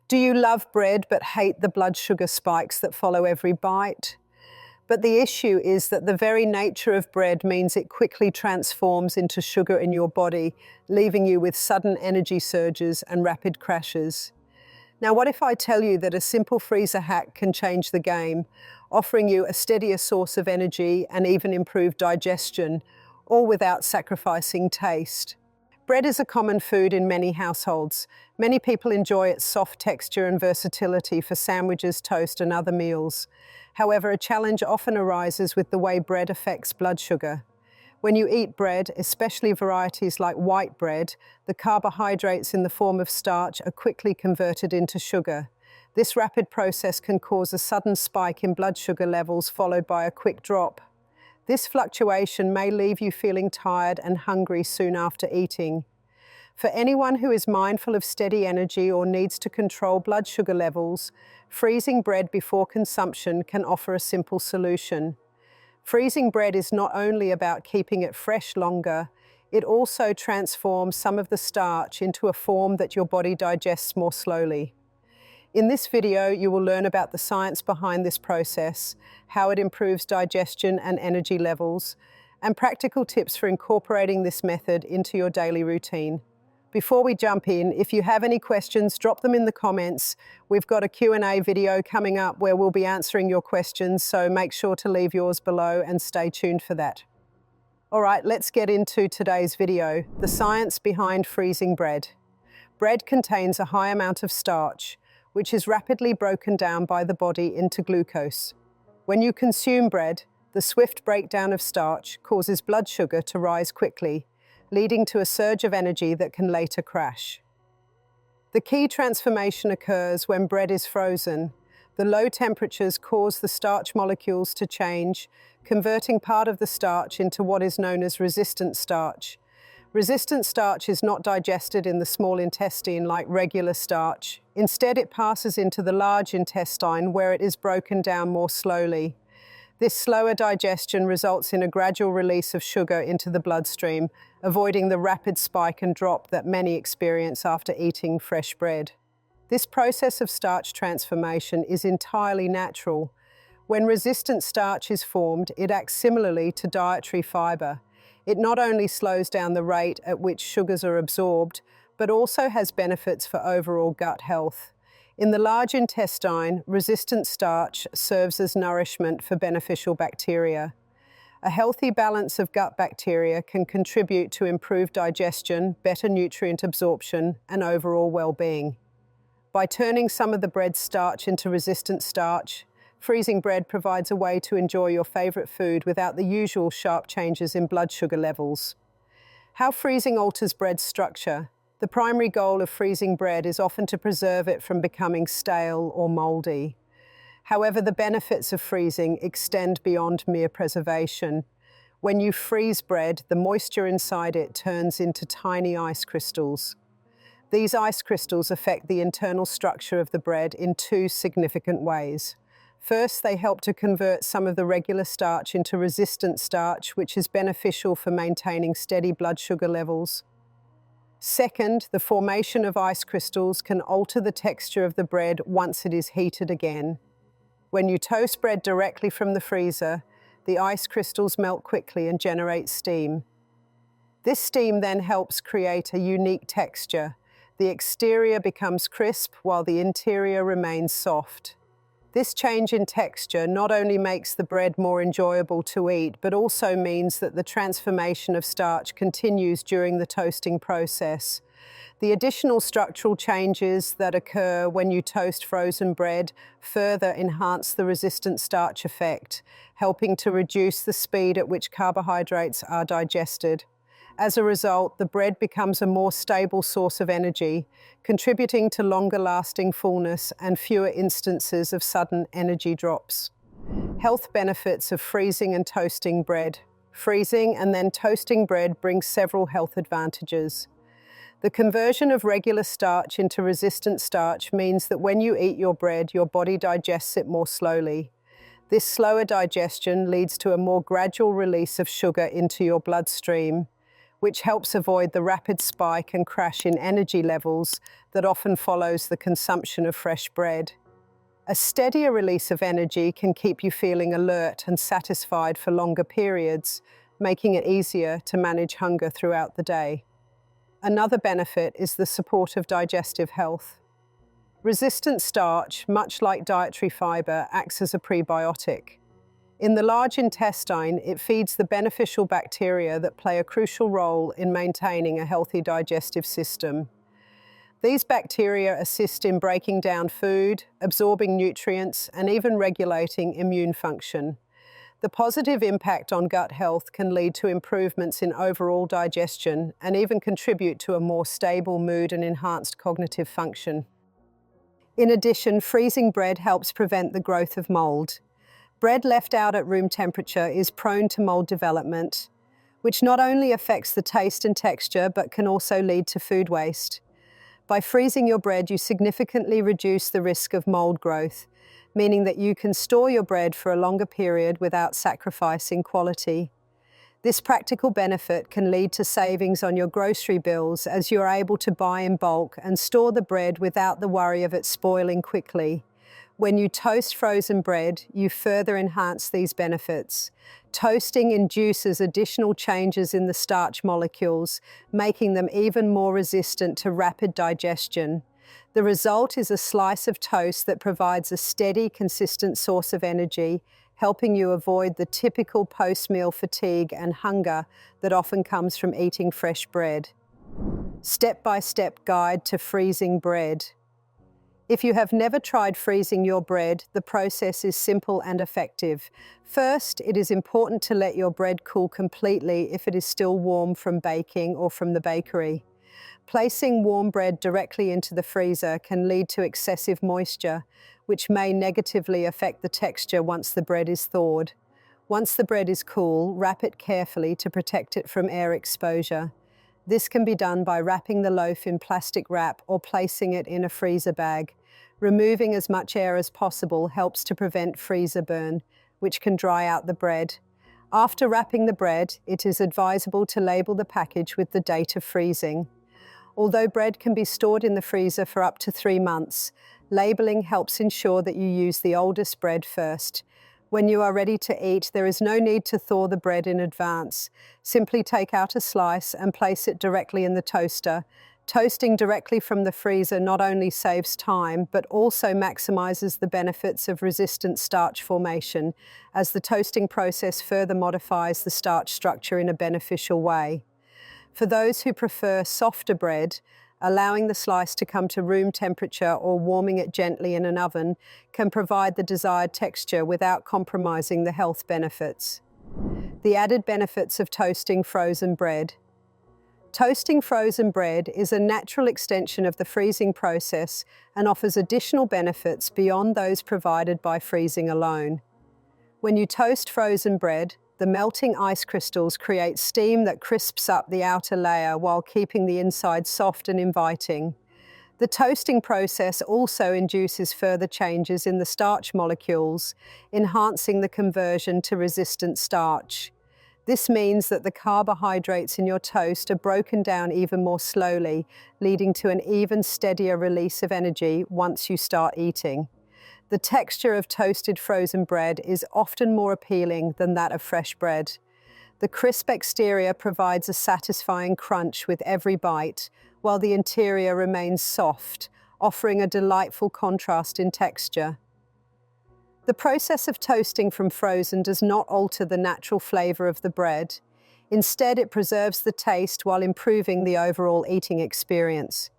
Do you love bread but hate the blood sugar spikes that follow every bite? But the issue is that the very nature of bread means it quickly transforms into sugar in your body, leaving you with sudden energy surges and rapid crashes. Now, what if I tell you that a simple freezer hack can change the game, offering you a steadier source of energy and even improved digestion, all without sacrificing taste? Bread is a common food in many households. Many people enjoy its soft texture and versatility for sandwiches, toast, and other meals. However, a challenge often arises with the way bread affects blood sugar. When you eat bread, especially varieties like white bread, the carbohydrates in the form of starch are quickly converted into sugar. This rapid process can cause a sudden spike in blood sugar levels followed by a quick drop. This fluctuation may leave you feeling tired and hungry soon after eating. For anyone who is mindful of steady energy or needs to control blood sugar levels, freezing bread before consumption can offer a simple solution. Freezing bread is not only about keeping it fresh longer, it also transforms some of the starch into a form that your body digests more slowly. In this video, you will learn about the science behind this process, how it improves digestion and energy levels, and practical tips for incorporating this method into your daily routine. Before we jump in, if you have any questions, drop them in the comments. We've got a Q&A video coming up where we'll be answering your questions, so make sure to leave yours below and stay tuned for that. All right, let's get into today's video, the science behind freezing bread. Bread contains a high amount of starch, which is rapidly broken down by the body into glucose. When you consume bread, the swift breakdown of starch causes blood sugar to rise quickly, leading to a surge of energy that can later crash. The key transformation occurs when bread is frozen. The low temperatures cause the starch molecules to change, converting part of the starch into what is known as resistant starch. Resistant starch is not digested in the small intestine like regular starch. Instead, it passes into the large intestine where it is broken down more slowly. This slower digestion results in a gradual release of sugar into the bloodstream, avoiding the rapid spike and drop that many experience after eating fresh bread. This process of starch transformation is entirely natural. When resistant starch is formed, it acts similarly to dietary fiber. It not only slows down the rate at which sugars are absorbed, but also has benefits for overall gut health. In the large intestine, resistant starch serves as nourishment for beneficial bacteria. A healthy balance of gut bacteria can contribute to improved digestion, better nutrient absorption, and overall well-being. By turning some of the bread's starch into resistant starch, freezing bread provides a way to enjoy your favorite food without the usual sharp changes in blood sugar levels. How freezing alters bread's structure. The primary goal of freezing bread is often to preserve it from becoming stale or moldy. However, the benefits of freezing extend beyond mere preservation. When you freeze bread, the moisture inside it turns into tiny ice crystals. These ice crystals affect the internal structure of the bread in two significant ways. First, they help to convert some of the regular starch into resistant starch, which is beneficial for maintaining steady blood sugar levels. Second, the formation of ice crystals can alter the texture of the bread once it is heated again. When you toast bread directly from the freezer, the ice crystals melt quickly and generate steam. This steam then helps create a unique texture. The exterior becomes crisp while the interior remains soft. This change in texture not only makes the bread more enjoyable to eat, but also means that the transformation of starch continues during the toasting process. The additional structural changes that occur when you toast frozen bread further enhance the resistant starch effect, helping to reduce the speed at which carbohydrates are digested. As a result, the bread becomes a more stable source of energy, contributing to longer-lasting fullness and fewer instances of sudden energy drops. Health benefits of freezing and toasting bread. Freezing and then toasting bread brings several health advantages. The conversion of regular starch into resistant starch means that when you eat your bread, your body digests it more slowly. This slower digestion leads to a more gradual release of sugar into your bloodstream, which helps avoid the rapid spike and crash in energy levels that often follows the consumption of fresh bread. A steadier release of energy can keep you feeling alert and satisfied for longer periods, making it easier to manage hunger throughout the day. Another benefit is the support of digestive health. Resistant starch, much like dietary fiber, acts as a prebiotic. In the large intestine, it feeds the beneficial bacteria that play a crucial role in maintaining a healthy digestive system. These bacteria assist in breaking down food, absorbing nutrients, and even regulating immune function. The positive impact on gut health can lead to improvements in overall digestion and even contribute to a more stable mood and enhanced cognitive function. In addition, freezing bread helps prevent the growth of mold. Bread left out at room temperature is prone to mold development, which not only affects the taste and texture, but can also lead to food waste. By freezing your bread, you significantly reduce the risk of mold growth, meaning that you can store your bread for a longer period without sacrificing quality. This practical benefit can lead to savings on your grocery bills, as you are able to buy in bulk and store the bread without the worry of it spoiling quickly. When you toast frozen bread, you further enhance these benefits. Toasting induces additional changes in the starch molecules, making them even more resistant to rapid digestion. The result is a slice of toast that provides a steady, consistent source of energy, helping you avoid the typical post-meal fatigue and hunger that often comes from eating fresh bread. Step-by-step guide to freezing bread. If you have never tried freezing your bread, the process is simple and effective. First, it is important to let your bread cool completely if it is still warm from baking or from the bakery. Placing warm bread directly into the freezer can lead to excessive moisture, which may negatively affect the texture once the bread is thawed. Once the bread is cool, wrap it carefully to protect it from air exposure. This can be done by wrapping the loaf in plastic wrap or placing it in a freezer bag. Removing as much air as possible helps to prevent freezer burn, which can dry out the bread. After wrapping the bread, it is advisable to label the package with the date of freezing. Although bread can be stored in the freezer for up to 3 months, labeling helps ensure that you use the oldest bread first. When you are ready to eat, there is no need to thaw the bread in advance. Simply take out a slice and place it directly in the toaster. Toasting directly from the freezer not only saves time, but also maximizes the benefits of resistant starch formation, as the toasting process further modifies the starch structure in a beneficial way. For those who prefer softer bread, allowing the slice to come to room temperature or warming it gently in an oven can provide the desired texture without compromising the health benefits. The added benefits of toasting frozen bread. Toasting frozen bread is a natural extension of the freezing process and offers additional benefits beyond those provided by freezing alone. When you toast frozen bread, the melting ice crystals create steam that crisps up the outer layer while keeping the inside soft and inviting. The toasting process also induces further changes in the starch molecules, enhancing the conversion to resistant starch. This means that the carbohydrates in your toast are broken down even more slowly, leading to an even steadier release of energy once you start eating. The texture of toasted frozen bread is often more appealing than that of fresh bread. The crisp exterior provides a satisfying crunch with every bite, while the interior remains soft, offering a delightful contrast in texture. The process of toasting from frozen does not alter the natural flavor of the bread. Instead, it preserves the taste while improving the overall eating experience.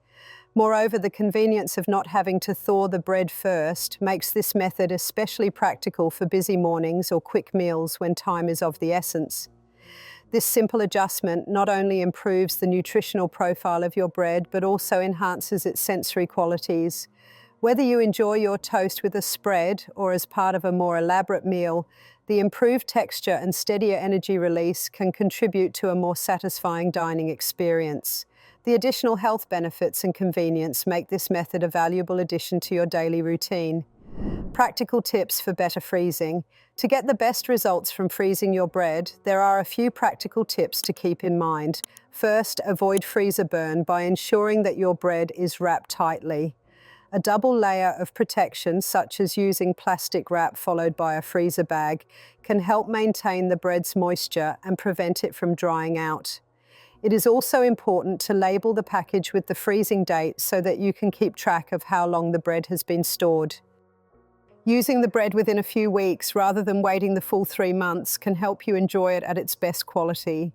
Moreover, the convenience of not having to thaw the bread first makes this method especially practical for busy mornings or quick meals when time is of the essence. This simple adjustment not only improves the nutritional profile of your bread, but also enhances its sensory qualities. Whether you enjoy your toast with a spread or as part of a more elaborate meal, the improved texture and steadier energy release can contribute to a more satisfying dining experience. The additional health benefits and convenience make this method a valuable addition to your daily routine. Practical tips for better freezing. To get the best results from freezing your bread, there are a few practical tips to keep in mind. First, avoid freezer burn by ensuring that your bread is wrapped tightly. A double layer of protection, such as using plastic wrap followed by a freezer bag, can help maintain the bread's moisture and prevent it from drying out. It is also important to label the package with the freezing date so that you can keep track of how long the bread has been stored. Using the bread within a few weeks rather than waiting the full 3 months can help you enjoy it at its best quality.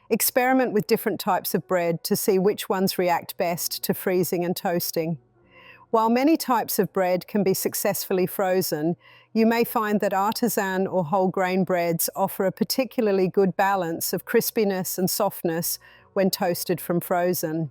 Experiment with different types of bread to see which ones react best to freezing and toasting. While many types of bread can be successfully frozen, you may find that artisan or whole grain breads offer a particularly good balance of crispiness and softness when toasted from frozen.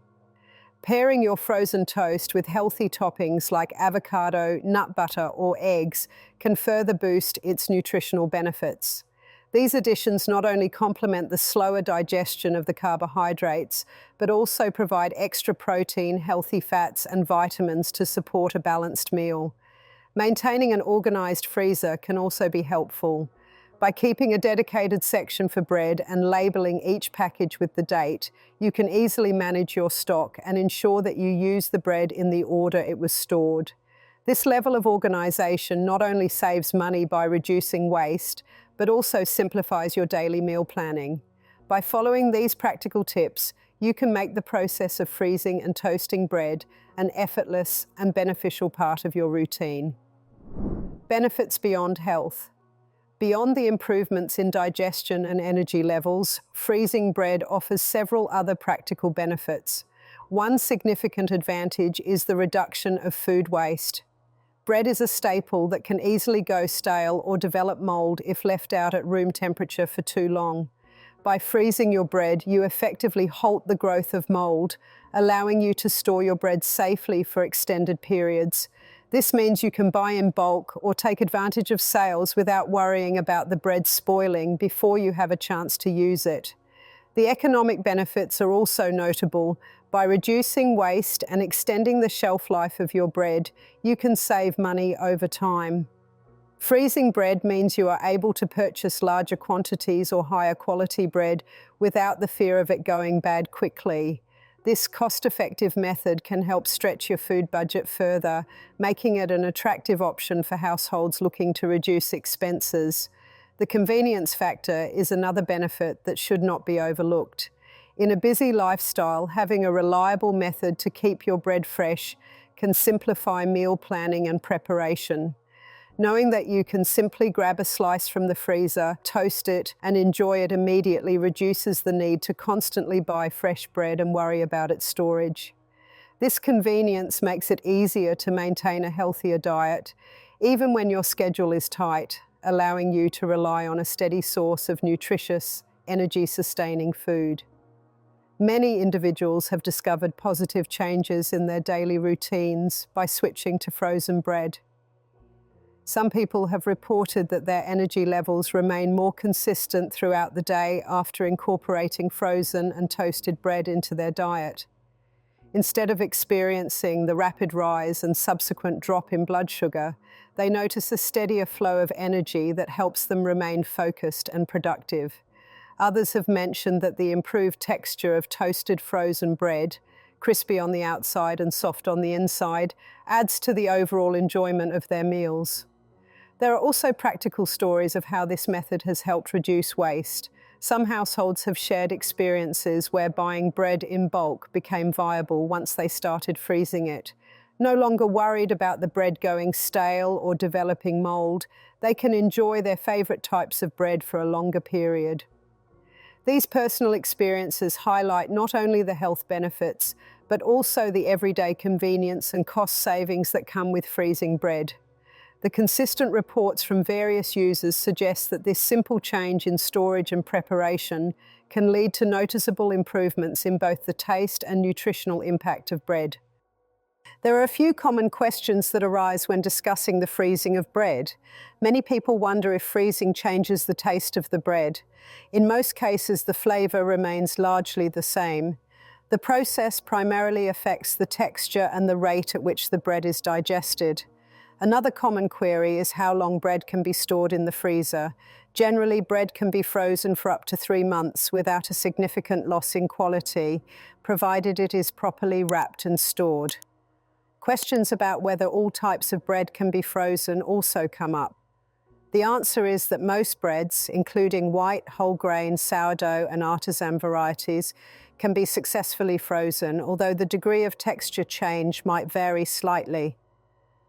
Pairing your frozen toast with healthy toppings like avocado, nut butter, or eggs can further boost its nutritional benefits. These additions not only complement the slower digestion of the carbohydrates, but also provide extra protein, healthy fats, and vitamins to support a balanced meal. Maintaining an organized freezer can also be helpful. By keeping a dedicated section for bread and labeling each package with the date, you can easily manage your stock and ensure that you use the bread in the order it was stored. This level of organization not only saves money by reducing waste, but also simplifies your daily meal planning. By following these practical tips, you can make the process of freezing and toasting bread an effortless and beneficial part of your routine. Benefits beyond health. Beyond the improvements in digestion and energy levels, freezing bread offers several other practical benefits. One significant advantage is the reduction of food waste. Bread is a staple that can easily go stale or develop mold if left out at room temperature for too long. By freezing your bread, you effectively halt the growth of mold, allowing you to store your bread safely for extended periods. This means you can buy in bulk or take advantage of sales without worrying about the bread spoiling before you have a chance to use it. The economic benefits are also notable. By reducing waste and extending the shelf life of your bread, you can save money over time. Freezing bread means you are able to purchase larger quantities or higher quality bread without the fear of it going bad quickly. This cost-effective method can help stretch your food budget further, making it an attractive option for households looking to reduce expenses. The convenience factor is another benefit that should not be overlooked. In a busy lifestyle, having a reliable method to keep your bread fresh can simplify meal planning and preparation. Knowing that you can simply grab a slice from the freezer, toast it, and enjoy it immediately reduces the need to constantly buy fresh bread and worry about its storage. This convenience makes it easier to maintain a healthier diet, even when your schedule is tight, allowing you to rely on a steady source of nutritious, energy-sustaining food. Many individuals have discovered positive changes in their daily routines by switching to frozen bread. Some people have reported that their energy levels remain more consistent throughout the day after incorporating frozen and toasted bread into their diet. Instead of experiencing the rapid rise and subsequent drop in blood sugar, they notice a steadier flow of energy that helps them remain focused and productive. Others have mentioned that the improved texture of toasted frozen bread, crispy on the outside and soft on the inside, adds to the overall enjoyment of their meals. There are also practical stories of how this method has helped reduce waste. Some households have shared experiences where buying bread in bulk became viable once they started freezing it. No longer worried about the bread going stale or developing mold, they can enjoy their favorite types of bread for a longer period. These personal experiences highlight not only the health benefits, but also the everyday convenience and cost savings that come with freezing bread. The consistent reports from various users suggest that this simple change in storage and preparation can lead to noticeable improvements in both the taste and nutritional impact of bread. There are a few common questions that arise when discussing the freezing of bread. Many people wonder if freezing changes the taste of the bread. In most cases, the flavor remains largely the same. The process primarily affects the texture and the rate at which the bread is digested. Another common query is how long bread can be stored in the freezer. Generally, bread can be frozen for up to 3 months without a significant loss in quality, provided it is properly wrapped and stored. Questions about whether all types of bread can be frozen also come up. The answer is that most breads, including white, whole grain, sourdough, and artisan varieties, can be successfully frozen, although the degree of texture change might vary slightly.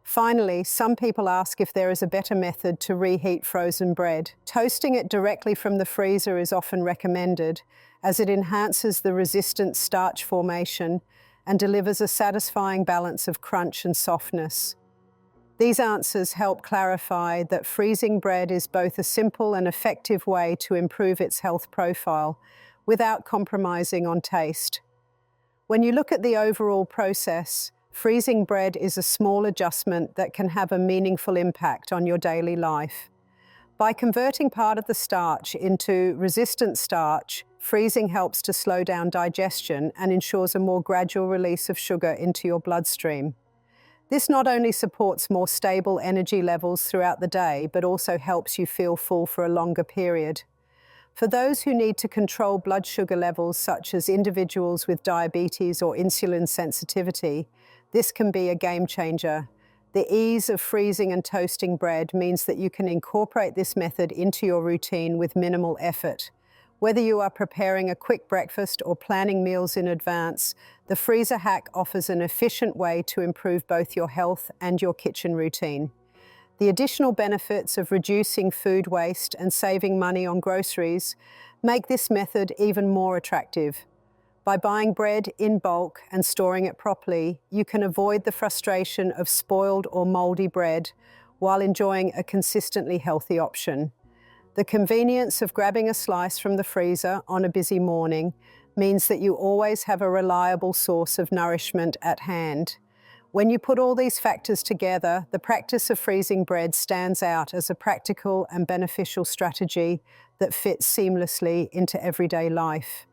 Finally, some people ask if there is a better method to reheat frozen bread. Toasting it directly from the freezer is often recommended, as it enhances the resistant starch formation and delivers a satisfying balance of crunch and softness. These answers help clarify that freezing bread is both a simple and effective way to improve its health profile without compromising on taste. When you look at the overall process, freezing bread is a small adjustment that can have a meaningful impact on your daily life. By converting part of the starch into resistant starch, freezing helps to slow down digestion and ensures a more gradual release of sugar into your bloodstream. This not only supports more stable energy levels throughout the day, but also helps you feel full for a longer period. For those who need to control blood sugar levels, such as individuals with diabetes or insulin sensitivity, this can be a game changer. The ease of freezing and toasting bread means that you can incorporate this method into your routine with minimal effort. Whether you are preparing a quick breakfast or planning meals in advance, the freezer hack offers an efficient way to improve both your health and your kitchen routine. The additional benefits of reducing food waste and saving money on groceries make this method even more attractive. By buying bread in bulk and storing it properly, you can avoid the frustration of spoiled or moldy bread while enjoying a consistently healthy option. The convenience of grabbing a slice from the freezer on a busy morning means that you always have a reliable source of nourishment at hand. When you put all these factors together, the practice of freezing bread stands out as a practical and beneficial strategy that fits seamlessly into everyday life.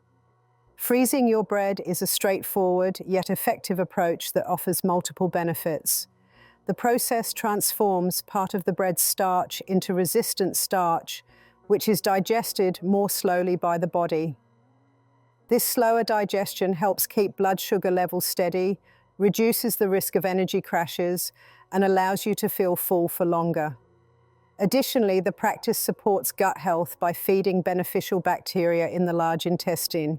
Freezing your bread is a straightforward yet effective approach that offers multiple benefits. The process transforms part of the bread's starch into resistant starch, which is digested more slowly by the body. This slower digestion helps keep blood sugar levels steady, reduces the risk of energy crashes, and allows you to feel full for longer. Additionally, the practice supports gut health by feeding beneficial bacteria in the large intestine.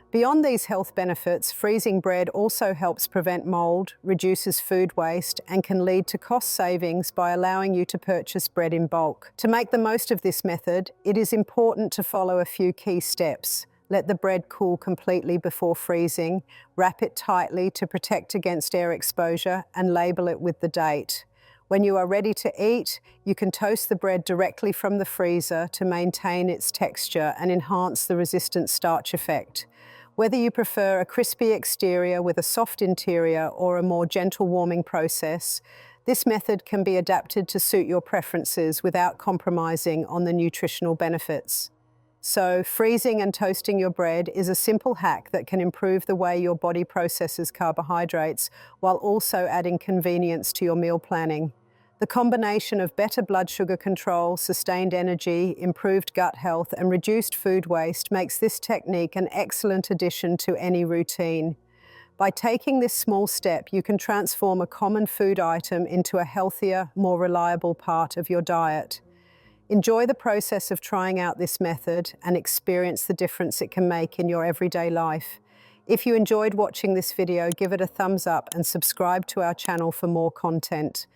Beyond these health benefits, freezing bread also helps prevent mold, reduces food waste, and can lead to cost savings by allowing you to purchase bread in bulk. To make the most of this method, it is important to follow a few key steps. Let the bread cool completely before freezing, wrap it tightly to protect against air exposure, and label it with the date. When you are ready to eat, you can toast the bread directly from the freezer to maintain its texture and enhance the resistant starch effect. Whether you prefer a crispy exterior with a soft interior or a more gentle warming process, this method can be adapted to suit your preferences without compromising on the nutritional benefits. So, freezing and toasting your bread is a simple hack that can improve the way your body processes carbohydrates while also adding convenience to your meal planning. The combination of better blood sugar control, sustained energy, improved gut health, and reduced food waste makes this technique an excellent addition to any routine. By taking this small step, you can transform a common food item into a healthier, more reliable part of your diet. Enjoy the process of trying out this method and experience the difference it can make in your everyday life. If you enjoyed watching this video, give it a thumbs up and subscribe to our channel for more content.